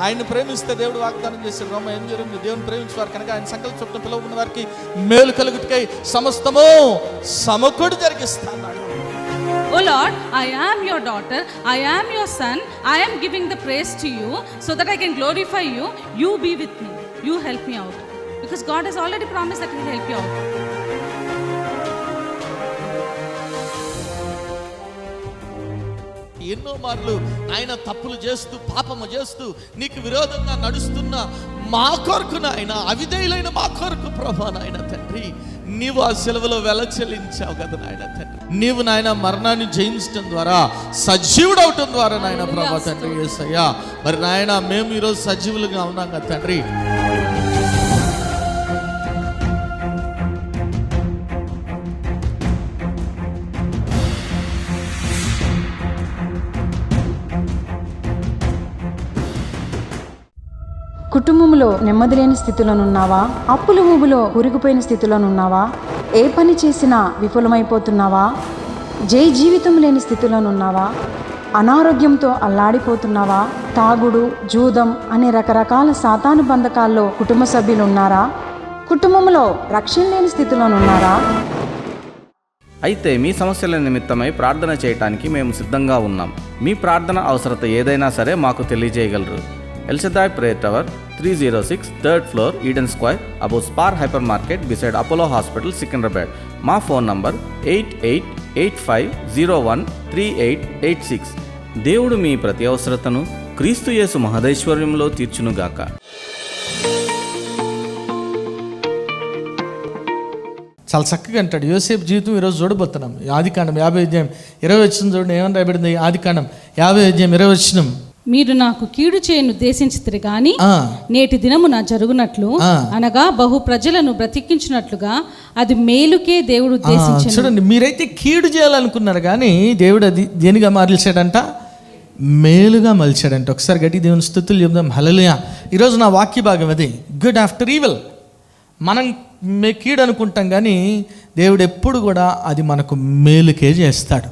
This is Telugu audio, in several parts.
ఆయన్ని ప్రేమిస్తే దేవుడు వాగ్దానం చేశాడు. రోమ 8:8, దేవుని ప్రేమించేవారు కనుక ఆయన సంకల్ప చొప్పున పిలువబడిన వారికి మేలు కలుగుటకై సమస్తము సమకూడి జరిగిస్తాడు. Oh Lord, I am your daughter, I am your son, I am giving the praise to you so that I can glorify you. You be with me, you help me out, because God has already promised that He will help you out. ఎన్నో మార్లు ఆయన తప్పులు చేస్తూ పాపము చేస్తూ నీకు విరోధంగా నడుస్తున్న మా కొరకు నాయన, అవిధేయులైన మా కొరకు ప్రభా నాయన తండ్రి, నీవు ఆ సెలవులో వెల చెల్లించావు కదా నాయన తండ్రి. నీవు నాయన మరణాన్ని జయించడం ద్వారా, సజీవుడు అవటం ద్వారా నాయన ప్రభా తండ్రి యేసయ్యా, మరి నాయన మేము ఈరోజు సజీవులుగా ఉన్నాం కదా తండ్రి. కుటుంబంలో నెమ్మది లేని స్థితిలోనున్నావా? అప్పుల ఊబిలో కూరుకుపోయిన స్థితిలోనున్నావా? ఏ పని చేసినా విఫలమైపోతున్నావా? జీవితం లేని స్థితిలోనున్నావా? అనారోగ్యంతో అల్లాడిపోతున్నావా? తాగుడు, జూదం అనే రకరకాల సాతాను బంధకాల్లో కుటుంబ సభ్యులు ఉన్నారా? కుటుంబంలో రక్షణ లేని స్థితిలోనున్నారా? అయితే మీ సమస్యల నిమిత్తమై ప్రార్థన చేయటానికి మేము సిద్ధంగా ఉన్నాం. మీ ప్రార్థన అవసరత ఏదైనా సరే మాకు తెలియజేయగలరు. El Shaddai Prayer Tower, 306 3rd floor, Eden Square, above Spar Hypermarket, beside Apollo Hospital, Secunderabad. మా ఫోన్ నంబర్ 8885013886. దేవుడు మీ ప్రతి అవసరతను క్రీస్తు యేసు మహదైశ్వర్యంలో తీర్చునుగాక. చాలా చక్కగా అంటాడు. యోసేపు జీవితం ఈరోజు చూడబోతున్నాం. ఆదికాండం 50:20 చూడండి, ఏమని రాయబడింది? ఆదికాండం 50:20, మీరు నాకు కీడు చేయను ఉద్దేశించితిరి గాని నేటి దినమున జరుగునట్లు అనగా బహు ప్రజలను బ్రతికించినట్లుగా అది మేలుకే దేవుడు ఉద్దేశించాడు. చూడండి, మీరైతే కీడు చేయాలనుకున్నారు కానీ దేవుడు అది దేనిగా మార్చాడంట? మేలుగా మలిచాడంట. ఒకసారి గట్టి దేవుని స్తుతులు చెప్దాం. హల్లెలూయా. ఈరోజు నా వాక్య భాగం అది, గుడ్ ఆఫ్టర్ ఈవిల్. మనం కీడు అనుకుంటాం కానీ దేవుడు ఎప్పుడు కూడా అది మనకు మేలుకే చేస్తాడు.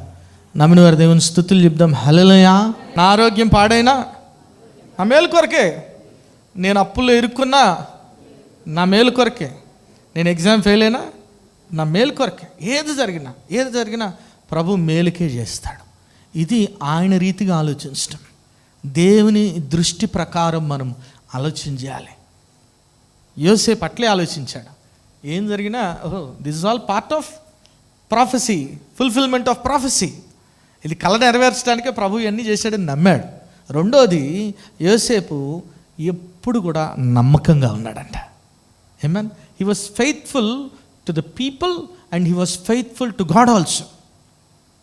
నమ్మిన వారి దేవుని స్తుతులు చెప్దాం. హల్లెలూయా. నా ఆరోగ్యం పాడైనా నా మేలు కొరకే, నేను అప్పుల్లో ఇరుక్కున్నా నా మేలు కొరకే, నేను ఎగ్జామ్ ఫెయిల్ అయినా నా మేలు కొరకే, ఏది జరిగినా ప్రభు మేలుకే చేస్తాడు. ఇది ఆయన రీతిగా ఆలోచించటం. దేవుని దృష్టి ప్రకారం మనం ఆలోచించాలి. యోసేపు అట్లే ఆలోచించాడు. ఏం జరిగినా this is all part of prophecy, fulfilment of prophecy. ఇది కళ నెరవేర్చడానికే ప్రభు ఇవన్నీ చేశాడని నమ్మాడు. రెండోది, యోసేపు ఎప్పుడు కూడా నమ్మకంగా ఉన్నాడంట. ఆమేన్. He was faithful to the people and he was faithful to God also.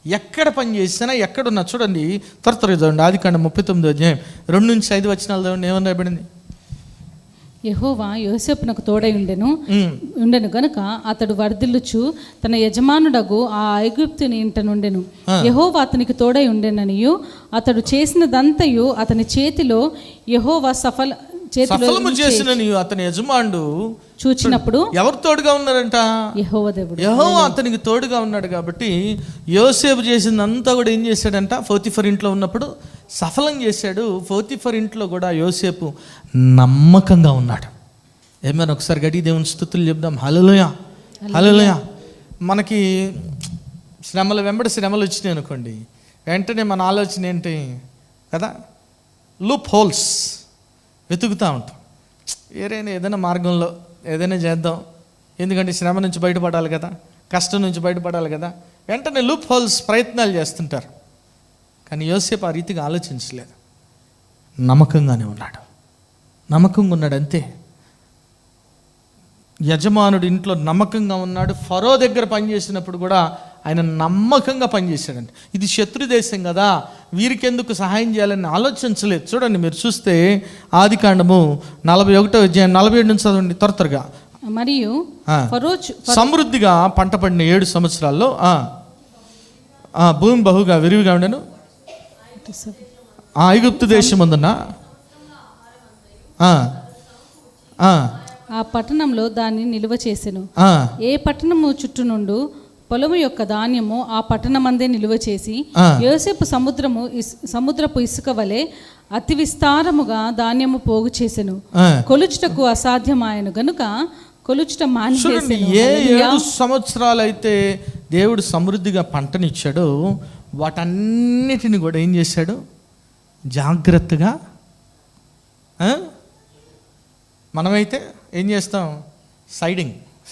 ఎక్కడ పని చేసినా, ఎక్కడున్నా చూడండి, త్వరగా చూడండి. ఆదికాండం 39:2-5 చదవండి. ఏమని రాయబడింది? యెహోవా యోసేపునకు తోడై ఉండెను గనుక అతడు వర్ధిల్లుచు తన యజమానుడగు ఆ ఐగుప్తుని ఇంట నుండెను. యెహోవా అతనికి తోడై ఉండెననియు అతడు చేసినదంతయు అతని చేతిలో యెహోవా సఫలము చేసిననియు అతని యజమానుడు చూచినప్పుడు ఎవరు తోడుగా ఉన్నారంట? యెహోవా దేవుడు. యెహోవా అతనికి తోడుగా ఉన్నాడు కాబట్టి యోసేపు చేసిందంతా కూడా ఏం చేశాడంట? పోతీఫర్ ఇంట్లో ఉన్నప్పుడు సఫలం చేశాడు. పోతీఫర్ ఇంట్లో కూడా యోసేపు నమ్మకంగా ఉన్నాడు. ఏమైనా ఒకసారి గడి దేవుని స్తుతులు చెప్దాం. హల్లెలూయా, హల్లెలూయా. మనకి శ్రమలు వెంబడి శ్రమలు వచ్చినాయి అనుకోండి, వెంటనే మన ఆలోచన ఏంటి కదా? లూప్ హోల్స్ వెతుకుతూ ఉంటాం. ఏదైనా మార్గంలో ఏదైనా చేద్దాం, ఎందుకంటే శ్రమ నుంచి బయటపడాలి కదా, కష్టం నుంచి బయటపడాలి కదా, వెంటనే లూప్ హోల్స్ ప్రయత్నాలు చేస్తుంటారు. కానీ యోసేపు ఆ రీతిగా ఆలోచించలేదు. నమ్మకంగానే ఉన్నాడు అంతే. యజమానుడి ఇంట్లో నమ్మకంగా ఉన్నాడు. ఫరో దగ్గర పనిచేసినప్పుడు కూడా ఆయన నమ్మకంగా పనిచేశాడంట. ఇది శత్రు దేశం కదా, వీరికి ఎందుకు సహాయం చేయాలని ఆలోచించలేదు. చూడండి, మీరు చూస్తే ఆదికాండము 41:47 నుంచి చదవండి త్వరగా. మరియు సమృద్ధిగా పంట పడిన 7 సంవత్సరాల్లో భూమి బహుగా విరివిగా ఉండెను. ఐగుప్తు దేశమందున ఆ పట్టణంలో దాన్ని నిలువ చేసెను. ఏ పట్టణము చుట్టూ నుండు పొలము యొక్క ధాన్యము ఆ పట్టణమందే నిలువ చేసి ఆ. యోసేపు సముద్రపు ఇసుక వలె అతి విస్తారముగా ధాన్యము పోగు చేసెను. ఆ. కొలుచుటకు అసాధ్యమాయను గనుక కొలుచుట చూడండి, మానివేసెను. ఏ హల్లెలూయా. 7 సంవత్సరాలు అయితే దేవుడు సమృద్ధిగా పంటనిచ్చాడో వాటన్నిటిని కూడా ఏం చేశాడు? జాగ్రత్తగా. మనమైతే ఏం చేస్తాం?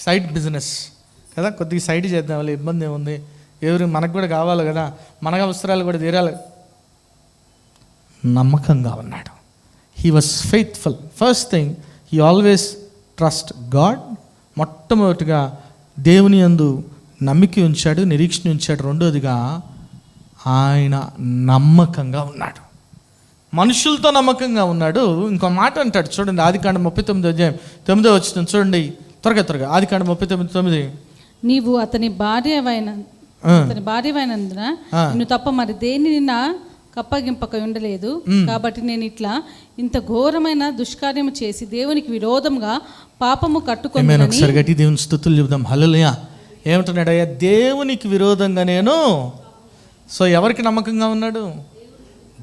సైడ్ బిజినెస్ కదా, కొద్దిగా సైడ్ చేద్దాం, వాళ్ళ ఇబ్బంది ఏముంది, ఎవరు మనకు కూడా కావాలి కదా, మన అవసరాలు కూడా తీరాలి. నమ్మకంగా ఉన్నాడు. He was faithful. First thing, he always trust God. మొట్టమొదటిగా దేవుని యందు నమ్మిక ఉంచాడు, నిరీక్షణ ఉంచాడు. రెండోదిగా ఆయన నమ్మకంగా ఉన్నాడు, మనుషులతో నమ్మకంగా ఉన్నాడు. ఇంకో మాట అంటాడు చూడండి, ఆదికాండం 39:9 చూడండి, త్వరగా ఆదికాండం 39:9. నీవు అతని భార్యవైనందున నిన్ను తప్ప మరి దేనిని నా కప్పగింపక ఉండలేదు. కాబట్టి నేను ఇంత ఘోరమైన దుష్కార్యము చేసి దేవునికి విరోధంగా పాపము కట్టుకొని. ఒకసారి గట్టి దేవుని స్తుతులు చెబుదాం. హల్లెలూయా. ఏమంటున్నాడు? అయ్యా, దేవునికి విరోధంగా నేను. సో ఎవరికి నమ్మకంగా ఉన్నాడు?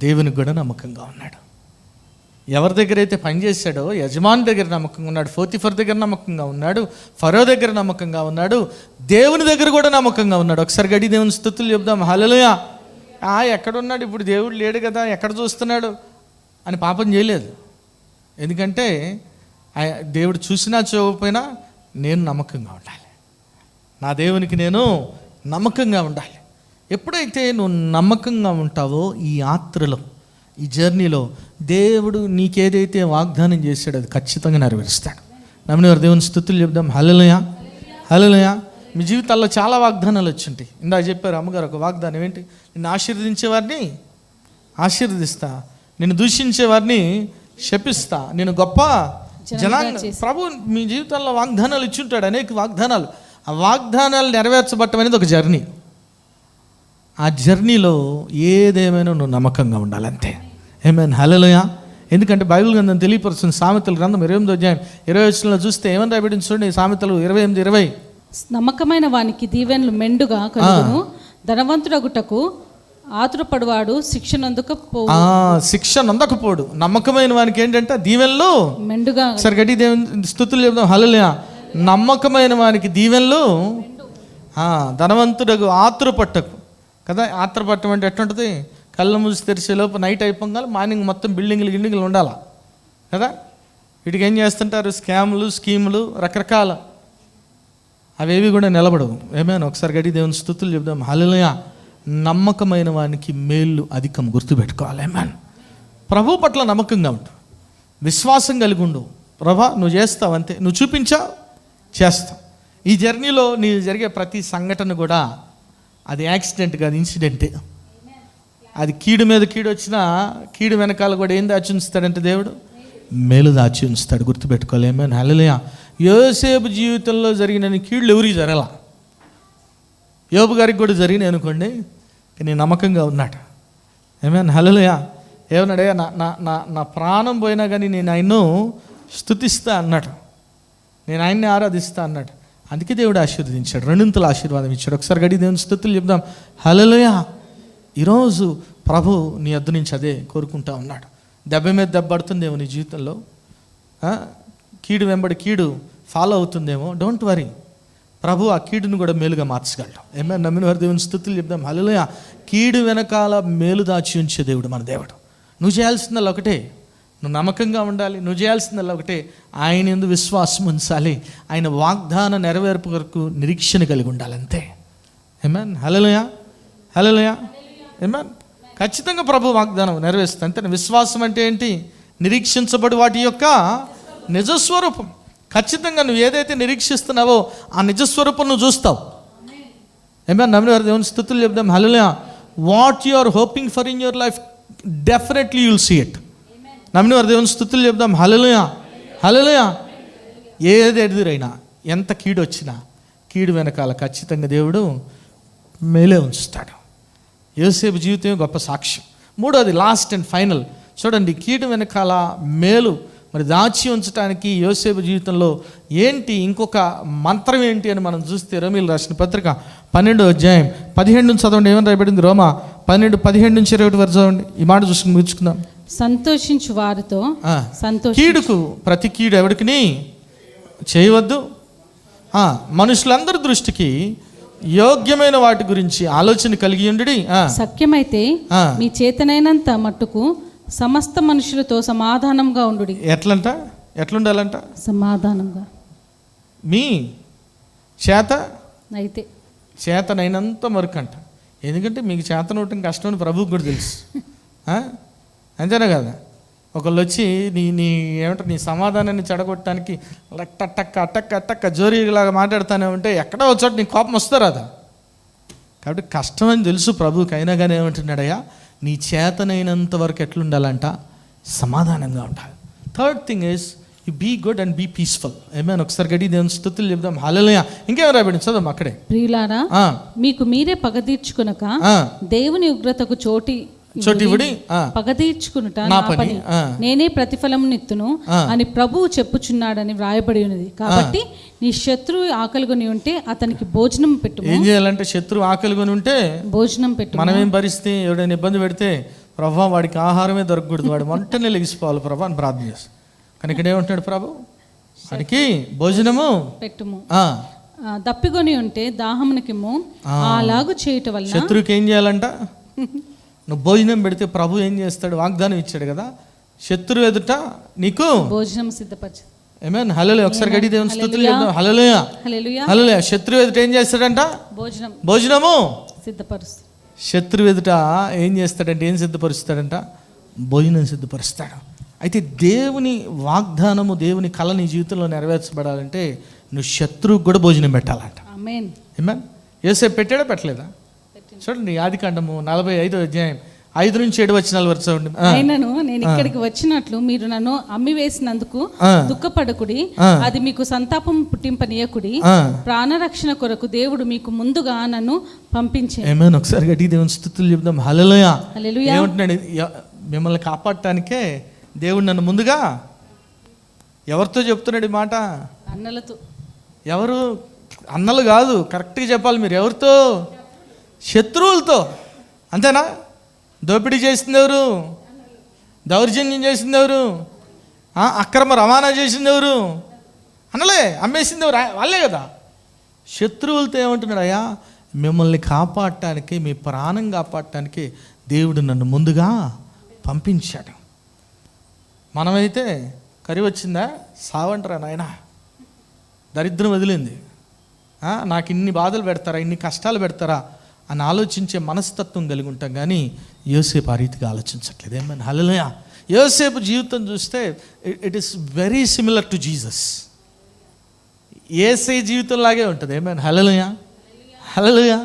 దేవునికి కూడా నమ్మకంగా ఉన్నాడు. ఎవరి దగ్గర అయితే పనిచేశాడో యజమాని దగ్గర నమ్మకంగా ఉన్నాడు, పోతిఫర్ దగ్గర నమ్మకంగా ఉన్నాడు, ఫరో దగ్గర నమ్మకంగా ఉన్నాడు, దేవుని దగ్గర కూడా నమ్మకంగా ఉన్నాడు. ఒకసారి గడి దేవుని స్తుతులు చెప్దాం. హల్లెలూయా. ఎక్కడున్నాడు ఇప్పుడు? దేవుడు లేడు కదా, ఎక్కడ చూస్తున్నాడు అని పాపం చేయలేదు. ఎందుకంటే దేవుడు చూసినా చూడకపోయినా నేను నమ్మకంగా ఉండాలి, నా దేవునికి నేను నమ్మకంగా ఉండాలి. ఎప్పుడైతే నువ్వు నమ్మకంగా ఉంటావో ఈ యాత్రలో, ఈ జర్నీలో దేవుడు నీకేదైతే వాగ్దానం చేశాడో అది ఖచ్చితంగా నెరవేరుస్తాడు. నమ్మినవారు దేవుని స్తుతులు చెప్దాం. హల్లెలూయా. హల్లెలూయా. మీ జీవితాల్లో చాలా వాగ్దానాలు వచ్చింటాయి. ఇందాక చెప్పారు అమ్మగారు ఒక వాగ్దానం ఏంటి? నిన్ను ఆశీర్వదించేవారిని ఆశీర్వదిస్తా, నిన్ను దూషించేవారిని శపిస్తా, నేను గొప్ప జనాంగ. ప్రభు మీ జీవితాల్లో వాగ్దానాలు ఇచ్చుంటాడు, అనేక వాగ్దానాలు. ఆ వాగ్దానాలు నెరవేర్చబట్టం అనేది ఒక జర్నీ. ఆ జర్నీలో ఏదేమైనా నువ్వు నమ్మకంగా ఉండాలంతే. ఆమేన్. హల్లెలూయా. ఎందుకంటే బైబిల్ గ్రంథం తెలియపరుస్తుంది. సామెతల గ్రంథం 28:20 చూస్తే ఏమని రాయబడింది చూడండి. సామెతలు 28:20. నమ్మకమైన వానికి దీవెనలు మెండుగా కలుగును, ధనవంతుడగుటకు ఆతురపడువాడు శిక్ష నొందకపోడు. నమ్మకమైన వానికి ఏంటంటే దీవెనలు మెండుగా. సరే గట్టి దేవుని స్తుతులు చెప్దాం. హల్లెలూయా. నమ్మకమైన వానికి దీవెనలు, ధనవంతుడకు ఆతురపట్టకు కదా. ఆత్రపట్టం అంటే ఎట్లుంటుంది? కళ్ళు మూసి తెరిచేలోపు నైట్ అయిపోగానే మార్నింగ్ మొత్తం బిల్డింగ్లు ఉండాలా కదా. వీటికి ఏం చేస్తుంటారు? స్కాములు, స్కీములు, రకరకాల. అవేవి కూడా నిలబడవు. ఏమైనా ఒకసారి గడి దేవుని స్తుతులు చెప్దాం. హల్లెలూయా. నమ్మకమైన వానికి మేళ్ళు అధికం, గుర్తుపెట్టుకోవాలి. ఏమైనా ప్రభు పట్ల నమ్మకంగా ఉండు, విశ్వాసం కలిగి ఉండు. ప్రభా నువ్వు చేస్తావు అంతే, నువ్వు చూపించావు చేస్తావు. ఈ జర్నీలో నీ జరిగే ప్రతి సంఘటన కూడా అది యాక్సిడెంట్ కాదు, ఇన్సిడెంటే. అది కీడు మీద కీడు వచ్చినా కీడు వెనకాల కూడా ఏం దాచి ఉంచుతాడంటే దేవుడు మేలు దాచి ఉంచుతాడు, గుర్తుపెట్టుకోలేమే. హల్లెలూయా. యోసేపు జీవితంలో జరిగిన కీడులు ఎవరికి జరగల, యోబు గారికి కూడా జరిగినాయి అనుకోండి, కానీ నమ్మకంగా ఉన్నాడు. ఏమేన్. హల్లెలూయా. ఏమన్నాడే? నా ప్రాణం పోయినా కానీ నేను ఆయన్ను స్తుతిస్తా అన్నాడు, నేను ఆయన్ని ఆరాధిస్తా అన్నాడు. అందుకే దేవుడు ఆశీర్వదించాడు, రెండింతల ఆశీర్వాదం ఇచ్చాడు. ఒకసారి గడి దేవుని స్తుతులు చెప్దాం. హల్లెలూయా. ఈరోజు ప్రభు నీ వద్ద నుంచి అదే కోరుకుంటా ఉన్నాడు. దెబ్బ మీద దెబ్బ పడుతుందేమో నీ జీవితంలో, కీడు వెంబడి కీడు ఫాలో అవుతుందేమో. డోంట్ వరీ, ప్రభు ఆ కీడును కూడా మేలుగా మార్చగలడు. ఏమైనా నమ్మిన వారి దేవుని స్తుతులు చెప్దాం. హల్లెలూయా. కీడు వెనకాల మేలు దాచి ఉంచే దేవుడు మన దేవుడు. నువ్వు చేయాల్సిందల్లా ఒకటే, నువ్వు నమ్మకంగా ఉండాలి. నువ్వు చేయాల్సిందల్లా ఒకటే, ఆయన యందు విశ్వాసం ఉంచాలి. ఆయన వాగ్దాన నెరవేర్పు వరకు నిరీక్షణ కలిగి ఉండాలి అంతే. ఏమేన్. హల్లెలూయా. హల్లెలూయా. ఏమేన్. ఖచ్చితంగా ప్రభు వాగ్దానం నెరవేరుస్తుంది అంతే. విశ్వాసం అంటే ఏంటి? నిరీక్షించబడి వాటి యొక్క నిజస్వరూపం. ఖచ్చితంగా నువ్వు ఏదైతే నిరీక్షిస్తున్నావో ఆ నిజస్వరూపం నువ్వు చూస్తావు. ఏమేన్. నమ్మిన వారి దేవుని స్తుతులు చెప్దాం. హల్లెలూయా. What you are hoping for in your life definitely you will see it. నమ్మిన వారి దేవుని స్తుతులు చెప్దాం. హల్లెలూయా. హల్లెలూయా. ఏది ఎదురైనా, ఎంత కీడు వచ్చినా, కీడు వెనకాల ఖచ్చితంగా దేవుడు మేలే ఉంచుతాడు. యోసేపు జీవితం గొప్ప సాక్ష్యం. మూడోది, లాస్ట్ అండ్ ఫైనల్ చూడండి, కీడు వెనకాల మేలు మరి దాచి ఉంచడానికి యోసేపు జీవితంలో ఏంటి ఇంకొక మంత్రం ఏంటి అని మనం చూస్తే రోమీయులకు రాసిన పత్రిక 12వ అధ్యాయం 17 నుంచి చదవండి. ఏమని రాయబడింది? రోమా 12:17 నుంచి 21 వరకు చదవండి. ఈ మాట చూసుకుని ముగించుకుందాం. సంతోషించు వారితో సంతోషి. కీడుకు ప్రతి కీడు ఎవడికిని చేయవద్దు. మనుషులందరి దృష్టికి యోగ్యమైన వాటి గురించి ఆలోచన కలిగి ఉండి సఖ్యమైతే మీ చేతనైనంత మట్టుకు సమస్త మనుషులతో సమాధానంగా ఉండుడి. ఎట్లుండాలంట? సమాధానంగా. మీ చేత అయితే చేతనైనంత వరకు అంట. ఎందుకంటే మీకు చేతనవటం కష్టం అని ప్రభువుకి కూడా తెలుసు. అంతేనా కదా? ఒకళ్ళు వచ్చి నీ ఏమంటారు, నీ సమాధానాన్ని చెడగొట్టడానికి అట్టక్క జోరీలాగా మాట్లాడుతూనే ఉంటే ఎక్కడో వచ్చాడు నీకు కోపం వస్తారు అదా. కాబట్టి కష్టం అని తెలుసు ప్రభువుకి. అయినా కానీ ఏమంటున్నాడయ్యా, నీ చేతనైనంత వరకు ఎట్లుండాలంట? సమాధానంగా ఉండాలి. Third thing is you be good and be peaceful. ఏమైనా ఒకసారి గడి దేవుని స్తుతులు చెప్దాం. హల్లెలూయా. ఇంకేం రాబడి చదువు అక్కడే. ప్రియులారా, మీకు మీరే పగ తీర్చుకొనక దేవుని ఉగ్రతకు చోటి పగ తీర్చుకునుట నా పని, నేనే ప్రతిఫలం నిత్తును అని ప్రభువు చెప్పుచున్నాడని వ్రాయబడి ఉన్నది. కాబట్టి నీ శత్రువు ఆకలిగొని ఉంటే అతనికి భోజనం పెట్టు. ఏం చేయాలంటే శత్రువు ఆకలిగొని ఉంటే భోజనం పెట్టు. మనమేం పరిస్థితి, ఎవడైనా ఇబ్బంది పెడితే ప్రభా వాడికి ఆహారమే దొరకకూడదు, వాడు వెంటనే లెగిసిపోవాలి ప్రభా అని ప్రార్థన చేస్తాం. కానీ ఇక్కడ ఏమంటాడు ప్రభు? వాడికి భోజనము పెట్టుము. దప్పిగొని ఉంటే దాహమునికిమ్ము. అలాగు చేయటం వల్ల శత్రువుకి ఏం చేయాలంట? నువ్వు భోజనం పెడితే ప్రభు ఏం చేస్తాడు? వాగ్దానం ఇచ్చాడు కదా, శత్రువు ఎదుట నీకు భోజనం సిద్ధపరచు. ఆమేన్. హల్లెలూయా. ఒకసారి గడి దేవుని స్తుతులు చెప్దాం. హల్లెలూయా, హల్లెలూయా. శత్రువు ఎదుట ఏం చేస్తాడంట? భోజనము సిద్ధపరుస్తాడు. శత్రువు ఎదుట ఏం చేస్తాడంటే, ఏం సిద్ధపరుస్తాడంట? భోజనం సిద్ధపరుస్తాడు. అయితే దేవుని వాగ్దానము, దేవుని కళ నీ జీవితంలో నెరవేర్చబడాలంటే నువ్వు శత్రువుకు కూడా భోజనం పెట్టాలంట. ఆమేన్. ఆమేన్. యోసేపు పెట్టాడా పెట్టలేదా? చూడండి, ఆదికాండము 45వ అధ్యాయం 5 నుంచి 7 వచనాల వరకు చూడండి. అయినను నేను ఇక్కడికి వచ్చినట్లు మీరు నన్ను అమ్మి వేసినందుకు దుఃఖపడకుడి, అది మీకు సంతాపం పుట్టింపనీయకుడి. ప్రాణరక్షణ కొరకు దేవుడు మీకు ముందుగా నన్ను పంపించాడు. ఆమేన్. ఒకసారి గట్టిగా దేవుని స్తుతులు చెప్దాం. హల్లెలూయా. ఏమంటున్నాడు? మిమ్మల్ని కాపాడటానికే దేవుడు నన్ను ముందుగా, ఎవరితో చెప్తున్నాడు ఈ మాట? అన్నలతో. ఎవరు? అన్నలు కాదు, కరెక్ట్గా చెప్పాలి మీరు. ఎవరితో? శత్రువులతో. అంతేనా? దోపిడీ చేసింది ఎవరు? దౌర్జన్యం చేసింది ఎవరు? అక్రమ రవాణా చేసింది ఎవరు? అన్నలే. అమ్మేసింది ఎవరు? వాళ్ళే కదా. శత్రువులతో ఏమంటున్నాడు? అయ్యా మిమ్మల్ని కాపాడటానికి, మీ ప్రాణం కాపాడటానికి దేవుడు నన్ను ముందుగా పంపించాడు. మనమైతే కరి వచ్చిందా సావంటరా నాయన, దరిద్రం వదిలింది, నాకు ఇన్ని బాధలు పెడతారా, ఇన్ని కష్టాలు పెడతారా అని ఆలోచించే మనస్తత్వం కలిగి ఉంటాం. కానీ యోసేపు ఆ రీతిగా ఆలోచించట్లేదు. ఏమన్నా? హల్లెలూయా. యోసేపు జీవితం చూస్తే it is very similar to Jesus. యేసే జీవితంలాగే ఉంటుంది. ఏమన్నా? హల్లెలూయా, హల్లెలూయా.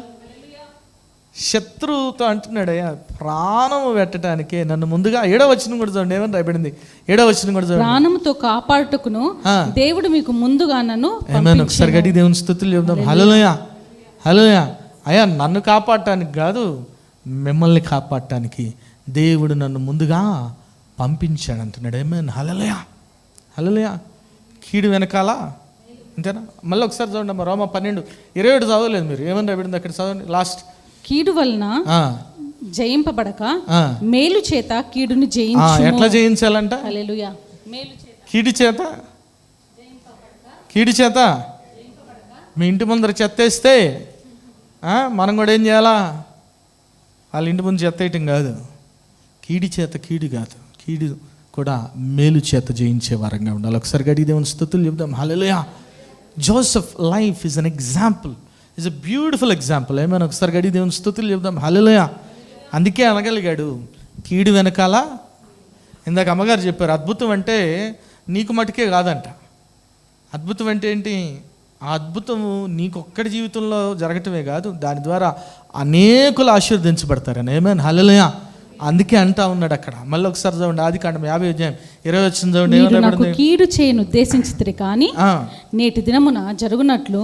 శత్రువుతో అంటున్నాడయ్యా, ప్రాణము పెట్టడానికే నన్ను ముందుగా 7వ వచనం కూడా చూడండి. ఏమని రాయబడింది? 7వ వచనం కూడా చూడండి. ప్రాణముతో కాపాడుటకును దేవుడు మీకు ముందుగా నన్ను. ఒకసారి గడి దేవుని స్తుతులు చెప్దాం. హల్లెలూయా, హల్లెలూయా. అయ్యా నన్ను కాపాడటానికి కాదు, మిమ్మల్ని కాపాడటానికి దేవుడు నన్ను ముందుగా పంపించాడు అంటున్నాడు. ఏమైనా? హల్లెలూయా, హల్లెలూయా. కీడు వెనకాల, అంతేనా? మళ్ళీ ఒకసారి చూడండి అమ్మా, రోమా 12:27 చదవలేదు మీరు? ఏమని రాబడింది అక్కడ? చదవండి లాస్ట్. కీడు వలన జయింపబడక మేలు చేత కీడుని జయించు. ఎట్లా జయించాలంట? హల్లెలూయా. మేలు చేత, కీడు చేత, కీడు చేత. మీ ఇంటి ముందర చెత్తేస్తే మనం కూడా ఏం చేయాలా? వాళ్ళ ఇంటి ముందు చెత్త వేయటం కాదు, కీడి చేత కీడు కాదు, కీడు కూడా మేలు చేత జయించే వారంగా ఉండాలి. ఒకసారి గడి దేవుని స్తుతులు చెప్దాం. హల్లెలూయా. Joseph life is an example, is a beautiful example. ఏమైనా? ఒకసారి గడి దేవుని స్తుతులు చెప్దాం. హల్లెలూయా. అందుకే అనగలిగాడు కీడు వెనకాల. ఇందాక అమ్మగారు చెప్పారు, అద్భుతం అంటే నీకు మటుకే కాదంట. అద్భుతం అంటే ఏంటి? ఆ అద్భుతము నీకొక్కడి జీవితంలో జరగటమే కాదు, దాని ద్వారా అనేకులు ఆశీర్వదించబడతారని. ఏమైనా? హల్లెలూయా. అందుకే అంటా ఉన్నాడు అక్కడ. మళ్ళీ ఒకసారి చదవండి, ఆదికాండం 50వ అధ్యాయం 20 వచనం చదవండి. కీడు చేయను ఉద్దేశించితిరి కానీ నేటి దినమున జరుగునట్లు,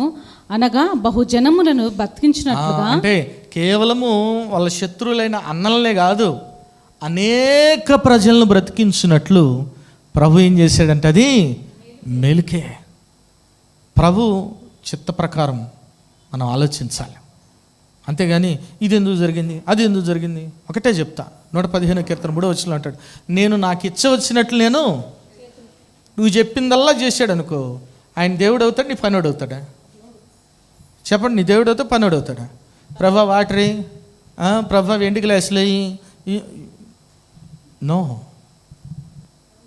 అనగా బహుజనములను బతికించినట్లుగా. అంటే కేవలము వాళ్ళ శత్రువులైన అన్నలనే కాదు, అనేక ప్రజలను బ్రతికించినట్లు ప్రభు ఏం చేశాడంటే అది మేలుకే. ప్రభు చిత్త ప్రకారం మనం ఆలోచించాలి. అంతేగాని ఇది ఎందుకు జరిగింది, అది ఎందుకు జరిగింది. ఒకటే చెప్తా, 115 కీర్తన 3వ వచనంలో అంటాడు, నేను నాకు ఇచ్చవచ్చినట్లు నేను, నువ్వు చెప్పిందల్లా చేశాడు అనుకో, ఆయన దేవుడు అవుతాడు, నీ పనోడు అవుతాడా? చెప్పండి, నీ దేవుడు అవుతాడు, పనోడు అవుతాడా? ప్రభా వాటరీ, ప్రభా వెండి గ్లాసులు అయ్యి, నో.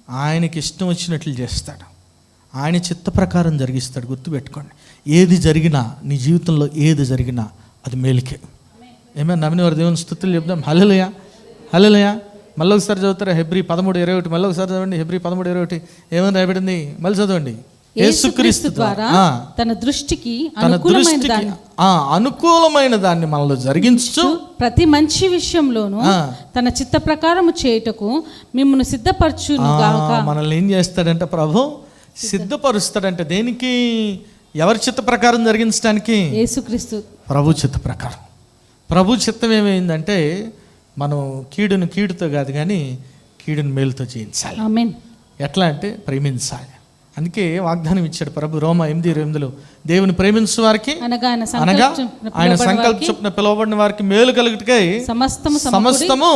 ఆయనకి ఇష్టం వచ్చినట్లు చేస్తాడు, ఆయన చిత్త ప్రకారం జరిగిస్తాడు. గుర్తుపెట్టుకోండి, ఏది జరిగినా నీ జీవితంలో ఏది జరిగినా అది మేలుకే. ఏమైనా నమ్మిన వారు దేవుని స్తుతులు చెప్దాం. హల్లెలూయా, హల్లెలూయా. మళ్ళీ ఒకసారి చదువుతారా హెబ్రీ 13:21, మళ్ళీ ఒకసారి చదవండి హెబ్రీ 13:21. ఏమని రాయబడింది? మళ్ళీ చదవండి. యేసుక్రీస్తు ద్వారా తన దృష్టికి అనుకూలమైన దాన్ని మనలో జరిగించు ప్రతి మంచి విషయంలోనూ తన చిత్త ప్రకారము చేయుటకు మిమ్మల్ని సిద్ధపరచును గాక. మనల్ని ఏం చేస్తాడంటే ప్రభు సిద్ధపరుస్తాడంటే, దేనికి? ఎవరి చిత్త ప్రకారం జరిగించడానికి? యేసుక్రీస్తు ప్రభు చిత్త ప్రకారం. ప్రభు చిత్తం ఏమైందంటే మనం కీడును కీడుతో కాదు కానీ కీడును మేలుతో చేయించాలి. ఆమేన్. ఎట్లా అంటే ప్రేమించాలి. అందుకే వాగ్దానం ఇచ్చాడు ప్రభు రోమా 8:8, దేవుని ప్రేమించు వారికి అనగా ఆయన సంకల్ప చొప్పున పిలువబడిన వారికి మేలు కలుగుటకై సమస్తము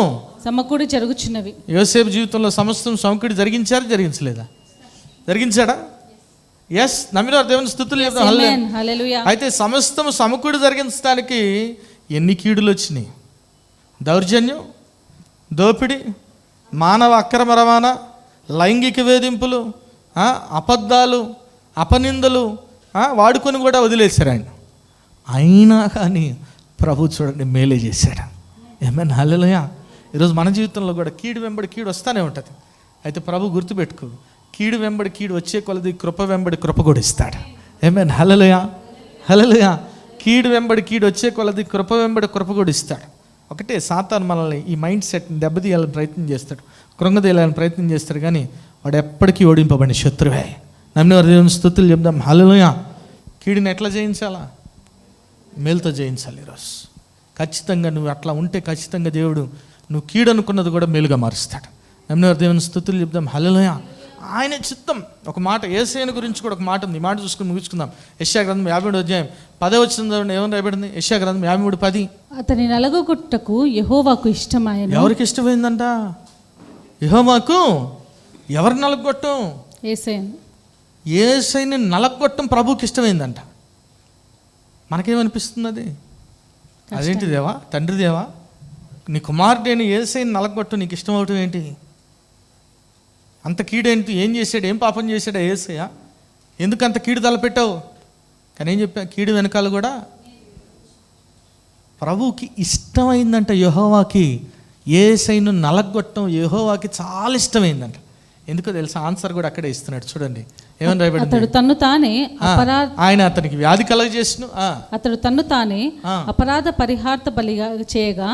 సమకూడి జరుగుచున్నవి. యోసేపు జీవితంలో సమస్తం సమకూడి జరిగించారా, జరిగించలేదా? జరిగించాడా? ఎస్. నమ్మిన దేవుని స్తుతులు చెప్తాం. హల్లెలూయా. అయితే సమస్తము సమకూడి జరిగించడానికి ఎన్ని కీడులు వచ్చినాయి? దౌర్జన్యం, దోపిడి, మానవ అక్రమ రవాణా, లైంగిక వేధింపులు, అబద్ధాలు, అపనిందలు వాడుకొని కూడా వదిలేశారు ఆయన. అయినా కానీ ప్రభు చూడండి మేలే చేశాడు. ఏమైనా హల్లెలూయా. ఈరోజు మన జీవితంలో కూడా కీడు వెంబడి కీడు వస్తూనే ఉంటుంది. అయితే ప్రభు గుర్తుపెట్టుకో, కీడు వెంబడి కీడు వచ్చే కొలది కృప వెంబడి కృప కూడా ఇస్తాడు. ఏమైనా హల్లెలూయా, హల్లెలూయా. కీడు వెంబడి కీడు వచ్చే కొలది కృప వెంబడి కృప కూడా ఇస్తాడు. ఒకటే, సాతాను మనల్ని ఈ మైండ్ సెట్ని దెబ్బతీయాలని ప్రయత్నం చేస్తాడు, కృంగదీయాలని ప్రయత్నం చేస్తాడు, కానీ వాడు ఎప్పటికీ ఓడింపబడిన శత్రువే. నమ్మిన వారి దేవుని స్తుతులు చెప్దాం. హల్లెలూయా. కీడుని ఎట్లా జయించాలా? మేలుతో జయించాలి. ఈరోజు ఖచ్చితంగా నువ్వు అట్లా ఉంటే ఖచ్చితంగా దేవుడు నువ్వు కీడు అనుకున్నది కూడా మేలుగా మారుస్తాడు. నమ్మిన వారి దేవుని స్తుతులు చెప్దాం. హల్లెలూయా. ఆయన చిత్తం. ఒక మాట యేసయ్యను గురించి కూడా ఒక మాట ఉంది. ఈ మాట చూసుకుని ముగించుకుందాం. యెషయా గ్రంథం 53:10 వచనం ఏమని రాయబడింది? యెషయా గ్రంథం 53:10, అతని నలగొట్టుటకు యెహోవాకు ఇష్టమాయెను. ఎవరికి ఇష్టమైందంట? యెహోవాకు. ఎవరు నలగొట్టం? యేసయ్యని నలగొట్టం ప్రభుకి ఇష్టమైందంట. మనకేమనిపిస్తుంది అది? అదేంటి దేవా, తండ్రి దేవా, నీ కుమారుడైన యేసయ్యని నలగొట్టం నీకు ఇష్టం అవటం ఏంటి? అంత కీడేంటి? ఏం చేశాడు? ఏం పాపం చేశాడా యేసయ్య? ఎందుకు అంత కీడు తలపెట్టావు? కానీ ఏం చెప్పా, కీడు వెనకాల కూడా ప్రభువుకి ఇష్టమైందంట. యెహోవాకి యేసయ్యను నలగొట్టడం యెహోవాకి చాలా ఇష్టమైందంట. ఎందుకో తెలుసా? ఆన్సర్ కూడా అక్కడే ఇస్తున్నాడు. చూడండి ఏమని రాయబడింది? అతడు తన్ను తానే ఆయన అతనికి వ్యాధి కలగజేసిన అతడు తన్ను తానే అపరాధ పరిహార్థ బలిగా చేయగా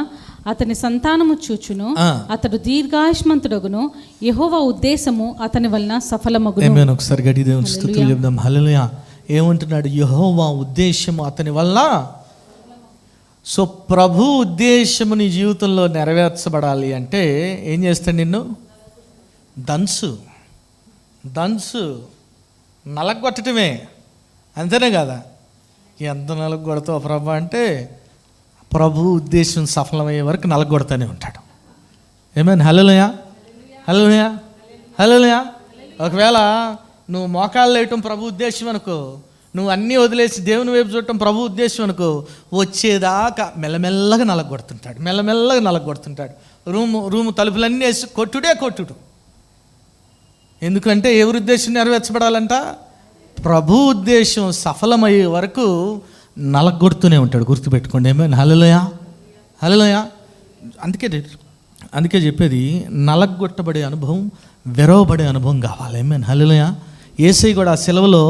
అతని సంతానము చూచును, అతడు దీర్ఘాయుష్మంతుడగును, యెహోవా ఉద్దేశము అతని వలన సఫలమగును. ఒకసారి గడి దేవుని స్తుతులు చెప్దాం. హల్లెలూయా. ఏమంటున్నాడు? యెహోవా ఉద్దేశము అతని వల్ల. సో ప్రభు ఉద్దేశము నీ జీవితంలో నెరవేర్చబడాలి అంటే ఏం చేస్తాడు? నిన్ను దంచు నలగొట్టడమే, అంతేనే కదా? ఎంత నలగొడతావు ప్రభు అంటే ప్రభు ఉద్దేశం సఫలమయ్యే వరకు నలగొడతానే ఉంటాడు. ఏమైనా హల్లెలూయా, హల్లెలూయా, హల్లెలూయా. ఒకవేళ నువ్వు మోకాళ్ళు వేయటం ప్రభు ఉద్దేశం అనుకో, నువ్వు అన్నీ వదిలేసి దేవుని వైపు చూడటం ప్రభు ఉద్దేశం అనుకో, వచ్చేదాకా మెల్లమెల్లగా నలగొడుతుంటాడు, మెల్లమెల్లగా నలగొడుతుంటాడు. రూము తలుపులన్నీ వేసి కొట్టుడు. ఎందుకంటే ఎవరి ఉద్దేశం నెరవేర్చబడాలంట? ప్రభు ఉద్దేశం సఫలమయ్యే వరకు నలగొడుతూనే ఉంటాడు. గుర్తుపెట్టుకోండి. ఏమైనా హల్లెలూయా, హల్లెలూయా. అందుకే చెప్పేది, నలగొట్టబడే అనుభవం, వెరవబడే అనుభవం కావాలి. ఏమైనా హల్లెలూయా. యేసయ్య కూడా ఆ సెలవులో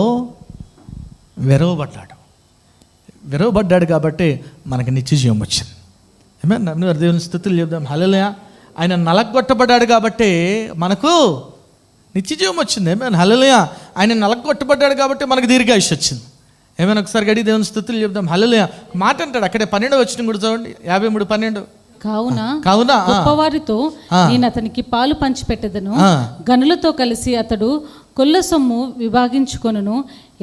వెరవబడ్డాడు కాబట్టి మనకు నిత్యజీవం వచ్చింది. ఏమైనా దేవుని స్తుతులు చెప్దాం. హల్లెలూయా. ఆయన నలగొట్టబడ్డాడు కాబట్టి మనకు నిత్యజీవం వచ్చింది. ఏమైనా హల్లెలూయా. ఆయన నలగొట్టబడ్డాడు కాబట్టి మనకు దీర్ఘాయుష్యం వచ్చింది. ఏమైనా ఒకసారి గడి దేవుని స్తుతులు చెప్దాం. హల్లెలూయా. మాట అంటాడు అక్కడే 12వ వచనం కూడా చూడండి. 53:12. కావున కావున గొప్పవారితో నేను అతనికి పాలు పంచిపెట్టెదను, ఆ. గనులతో కలిసి అతడు కొల్ల సొమ్ము విభాగించుకొనును.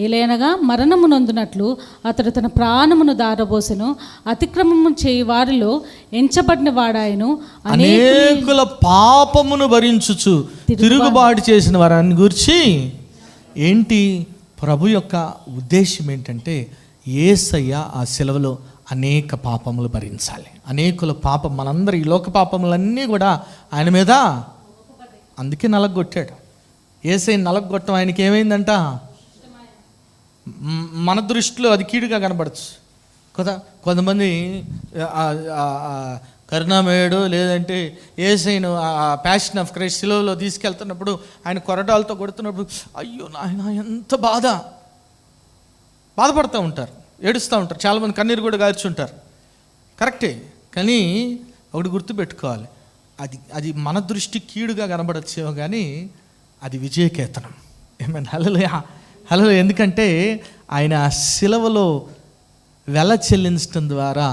ఏలైనగా మరణము నొందునట్లు అతడు తన ప్రాణమును దారబోసెను. అతిక్రమము చేయి వారిలో ఎంచబడిన వాడాయను. అనేకుల పాపమును భరించుచు తిరుగుబాటు చేసిన వారిని గురించి ఏంటి ప్రభు యొక్క ఉద్దేశం ఏంటంటే, యేసయ్య ఆ శిలువలో అనేక పాపములు భరించాలి. అనేకుల పాపం, మనందరి ఈ లోక పాపములన్నీ కూడా ఆయన మీద, అందుకే నలగొట్టాడు. యేసయ్య నలగొట్టడం ఆయనకి ఏమైందంట, మన దృష్టిలో అది కీడుగా కనబడచ్చు కదా. కొంతమంది కరుణామయుడు లేదంటే యేసయ్యను ప్యాషన్ ఆఫ్ క్రైస్ట్ శిలువలో తీసుకెళ్తున్నప్పుడు ఆయన కొరడాలతో కొడుతున్నప్పుడు అయ్యో నాయన ఎంత బాధపడుతూ ఉంటారు, ఏడుస్తూ ఉంటారు. చాలామంది కన్నీరు కూడా గార్చుంటారు, కరెక్టే. కానీ ఒకటి గుర్తుపెట్టుకోవాలి, అది మన దృష్టి కీడుగా కనబడచ్చేమో కానీ అది విజయకేతనం. ఏమైనా హల్లెలూయా. ఎందుకంటే ఆయన ఆ శిలువలో వెల చెల్లించడం ద్వారా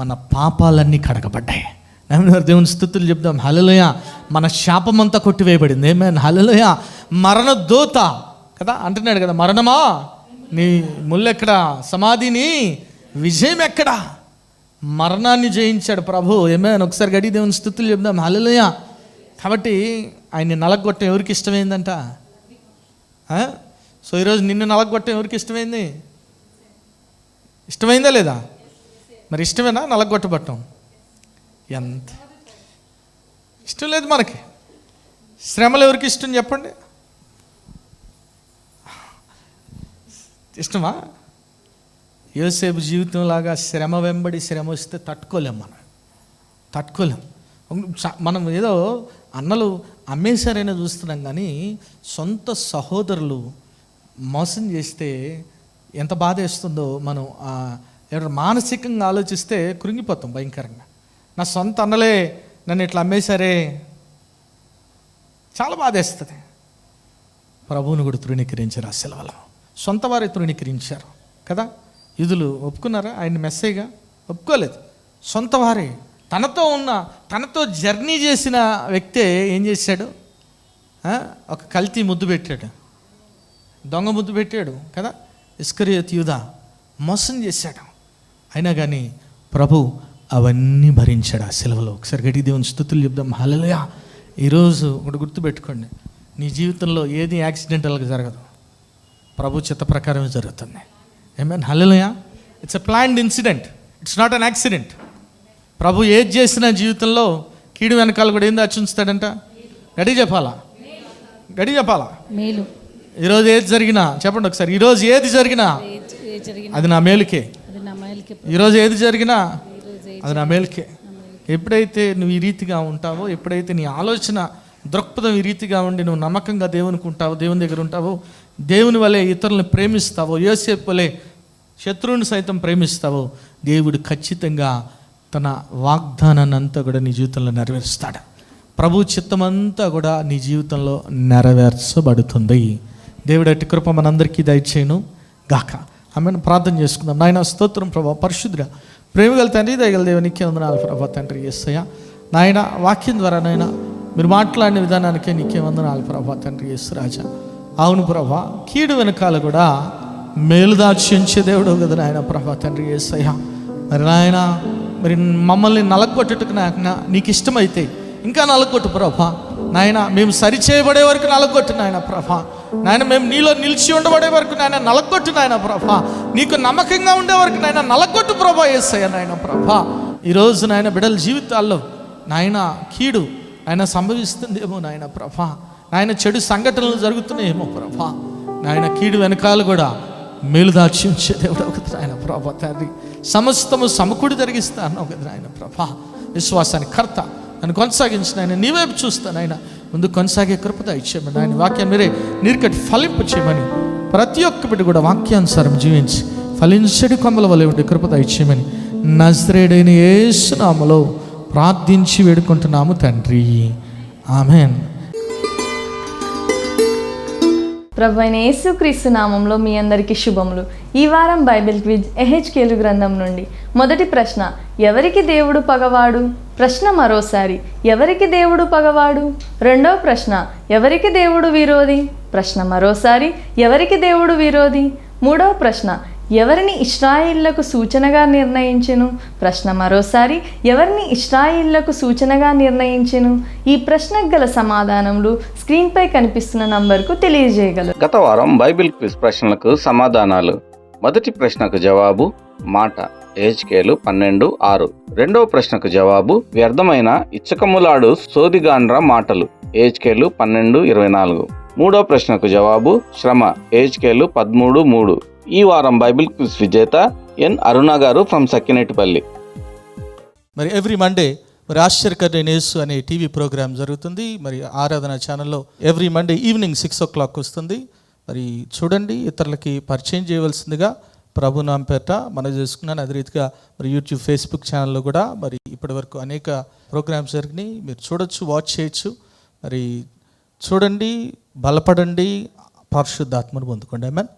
మన పాపాలన్నీ కడగబడ్డాయి. దేవుని స్తుతులు చెప్దాం. హల్లెలూయా. మన శాపమంతా కొట్టివేయబడింది. ఏమైనా హల్లెలూయా. మరణ దూత కదా అంటున్నాడు కదా, మరణమా నీ ముల్లెక్కడా, సమాధిని విజయం ఎక్కడా. మరణాన్ని జయించాడు ప్రభు. ఏమైనా ఒకసారి గడి దేవుని స్తుతులు చెప్దాం. హల్లెలూయా. కాబట్టి ఆయన్ని నలగొట్టం ఎవరికి ఇష్టమైందంట? సో ఈరోజు నిన్ను నలగొట్టం ఎవరికి ఇష్టమైంది? ఇష్టమైందా లేదా? మరి ఇష్టమేనా నలగొట్టబట్టం? ఎంత ఇష్టం లేదు మనకి. శ్రమలు ఎవరికి ఇష్టం చెప్పండి? ఇష్టమా? యోసేపు జీవితం లాగా శ్రమ వెంబడి శ్రమ వస్తే తట్టుకోలేం, తట్టుకోలేం. మనం ఏదో అన్నలు అమ్మేశారైనా చూస్తున్నాం, కానీ సొంత సహోదరులు మోసం చేస్తే ఎంత బాధ వేస్తుందో మనం మానసికంగా ఆలోచిస్తే కృంగిపోతాం భయంకరంగా. నా సొంత అన్నలే నన్ను ఇట్లా అమ్మేశారే, చాలా బాధ వేస్తుంది. ప్రభువును కూడా తృణీకరించారు ఆ శిలువలో, సొంత వారే తృణీకరించారు కదా. యూదులు ఒప్పుకున్నారా ఆయన్ని మెస్సైగా? ఒప్పుకోలేదు. సొంత వారే, తనతో జర్నీ చేసిన వ్యక్తే ఏం చేశాడు? ఒక కల్తీ ముద్దు పెట్టాడు, దొంగ ముద్దు పెట్టాడు కదా. ఇస్కరియోతు యూదా మోసం చేశాడు. అయినా కానీ ప్రభు అవన్నీ భరించాడు ఆ శిలువలో. ఒకసారి గట్టి దేవుని స్తుతులు చెప్దాం. హల్లెలూయా. ఈరోజు ఒకటి గుర్తుపెట్టుకోండి, నీ జీవితంలో ఏది యాక్సిడెంటల్గా జరగదు, ప్రభు చిత్త ప్రకారమే జరుగుతుంది. ఆమేన్. హల్లెలూయా. It's a planned incident, it's not an accident. ప్రభు ఏది చేసిన జీవితంలో కీడు వెనకాల కూడా ఏందో అచ్చుంచుతాడంట. గడి చెప్పాలా? మేలు. ఈరోజు ఏది జరిగినా చెప్పండి ఒకసారి, ఈరోజు ఏది జరిగినా అది నా మేలుకే. ఈరోజు ఏది జరిగినా అది నా మేలుకే. ఎప్పుడైతే నువ్వు ఈ రీతిగా ఉంటావో, ఎప్పుడైతే నీ ఆలోచన దృక్పథం ఈ రీతిగా ఉండి నువ్వు నమ్మకంగా దేవునికి ఉంటావో, దేవుని దగ్గర ఉంటావో, దేవుని వలె ఇతరులను ప్రేమిస్తావో, యోసేపు వలె శత్రువుని సైతం ప్రేమిస్తావో, దేవుడు ఖచ్చితంగా తన వాగ్దానాన్ని అంతా కూడా నీ జీవితంలో నెరవేరుస్తాడు. ప్రభు చిత్తమంతా కూడా నీ జీవితంలో నెరవేర్చబడుతుంది. దేవుడు అట్టి కృప మనందరికీ దయచేయను గాక. ఆమెను ప్రార్థన చేసుకుందాం. నాయన స్తోత్రం ప్రభా, పరిశుద్ధుడా ప్రేమగల తండ్రి, దయగల దేవునికే వందనాలు ప్రభా. తండ్రి యేసయ్య నాయన వాక్యం ద్వారా నాయన మీరు మాట్లాడిన విధానానికే నీకే వందనాలు ప్రభా. తండ్రి యేసు రాజా, అవును ప్రభా, కీడు వెనకాల కూడా మేలు దాచించే దేవుడు కదా నాయన ప్రభా. తండ్రి యేసయ్య మరి నాయన మరి మమ్మల్ని నలగొట్టుటకు నీకు ఇష్టమైతే ఇంకా నలగొట్టు ప్రభా. నాయన మేము సరిచేయబడే వరకు నలగొట్టు నాయన ప్రభా. నాయన మేము నీలో నిలిచి ఉండబడే వరకు నాయన నలగొట్టు నాయన ప్రభా. నీకు నమ్మకంగా ఉండే వరకు నాయన నలగొట్టు ప్రభా. యేసయ్య నాయన ప్రభా, ఈరోజు నాయన బిడ్డల జీవితాల్లో నాయన కీడు ఆయన సంభవిస్తుందేమో నాయన ప్రభా. నాయన చెడు సంఘటనలు జరుగుతున్నాయేమో ప్రభా. నాయన కీడు వెనకాల కూడా మేలు దాచి ఉంచే దేవుడు ఒక నాయన ప్రభా. తండ్రి సమస్తము సమకూడి జరిగిస్తాను ఒక నాయన ప్రభా. విశ్వాసానికి కర్త నన్ను కొనసాగించిన ఆయన నీ వైపు చూస్తాను ఆయన, ముందు కొనసాగే కృపత ఇచ్చేయమని ఆయన వాక్యాన్ని మీరే నీరుకట్టి ఫలింపు చేయమని, ప్రతి ఒక్క బిడ్డ కూడా వాక్యానుసారం జీవించి ఫలించడి కొమ్మల వలె ఉండే కృపత ఇచ్చేయమని నజరేయుడైన యేసు నామములో ప్రార్థించి వేడుకుంటున్నాము తండ్రి. ఆమేన్. ప్రభువైన యేసుక్రీస్తు నామంలో మీ అందరికీ శుభములు. ఈ వారం బైబిల్ క్విజ్ ఎహెచ్కేలు గ్రంథం నుండి మొదటి ప్రశ్న, ఎవరికి దేవుడు పగవాడు? ప్రశ్న మరోసారి, ఎవరికి దేవుడు పగవాడు? రెండవ ప్రశ్న, ఎవరికి దేవుడు విరోధి? ప్రశ్న మరోసారి, ఎవరికి దేవుడు విరోధి? మూడవ ప్రశ్న, ఎవరిని ఇశ్రాయేళ్లకు సూచనగా నిర్ణయించెను? ప్రశ్న మరోసారి, ఎవరిని ఇశ్రాయేళ్లకు సూచనగా నిర్ణయించెను? ఈ ప్రశ్నకు గల సమాధానములు స్క్రీన్పై కనిపిస్తున్న నంబర్కు తెలియజేయగలరు. గత వారం బైబిల్ క్విజ్ ప్రశ్నలకు సమాధానాలు. మొదటి ప్రశ్నకు జవాబు మాట, హెచ్కేలు 12:6. రెండవ ప్రశ్నకు జవాబు వ్యర్థమైన ఇచ్చకములాడు సోదిగాండ్ర మాటలు, హెచ్కేలు 12:24. మూడవ ప్రశ్నకు జవాబు శ్రమ, హెచ్కేలు 13:3. ఈ వారం బైబిల్ క్విజ్ విజేత ఎన్ అరుణ గారు ఫ్రమ్ సక్కినేటిపల్లి. మరి ఎవ్రీ మండే మరి ఆశ్చర్యకరమైన యేసు అనే టీవీ ప్రోగ్రామ్ జరుగుతుంది. మరి ఆరాధన ఛానల్లో ఎవ్రీ మండే ఈవినింగ్ 6 o'clock వస్తుంది. మరి చూడండి, ఇతరులకి పరిచయం చేయవలసిందిగా ప్రభు నామ పేరిట మనం చేసుకున్నాను. అదే రీతిగా మరి యూట్యూబ్, ఫేస్బుక్ ఛానల్లో కూడా మరి ఇప్పటి వరకు అనేక ప్రోగ్రామ్స్ జరిగినాయి. మీరు చూడొచ్చు, వాచ్ చేయొచ్చు. మరి చూడండి, బలపడండి, పరిశుద్ధాత్మను పొందుకోండి. ఆమేన్.